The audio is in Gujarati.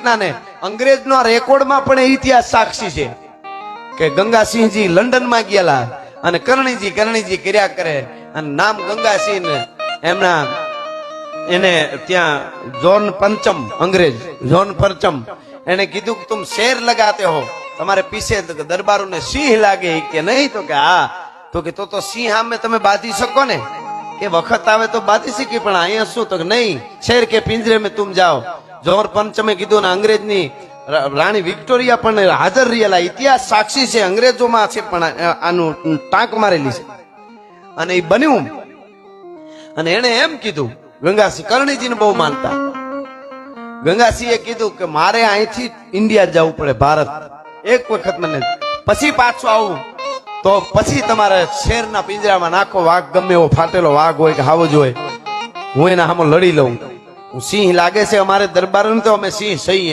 ઘટના ને અંગ્રેજનો રેકોર્ડમાં પણ ઇતિહાસ સાક્ષી છે કે ગંગાસિંહજી લંડનમાં ગયેલા અને કરણીજી કર્યા કરે અને નામ ગંગાસિંહ ને એમના એને ત્યાં જોન પંચમ અંગ્રેજ જોન પંચમ એને કીધું કે તુમ શેર લગાતે હો, તમારે પીછે દરબારો ને સિંહ લાગે કે નહીં? તો કે હા. તો કે તો સિંહ સામે તમે બાંધી શકો ને? કે વખત આવે તો બાંધી શકી, પણ અહીંયા શું? તો કે નહીં, શેર કે પિંજરે में तुम जाओ. જોન પંચમે કીધું ને અંગ્રેજની રાણી વિક્ટોરિયા પણ હાજર રહેલા, ઇતિહાસ સાક્ષી છે, અંગ્રેજોમાં છે પણ આનું ટાંક મારેલી છે. અને એ બન્યું. અને એને એમ કીધું, ગંગાસિંહ કરણીજીને બહુ માનતા, ગંગાસિંહે કીધું કે મારે અહીંથી ઇન્ડિયા જવું પડે, ભારત એક વખત મને, પછી પાછું આવું તો પછી તમારે શેરના પિંજરામાં નાખો, વાઘ ગમે એવો ફાટેલો વાઘ હોય કે હાવો જ હોય, હું એના સામે લડી લઉં. સિંહ લાગે છે અમારે દરબાર તો અમે સિંહ સહી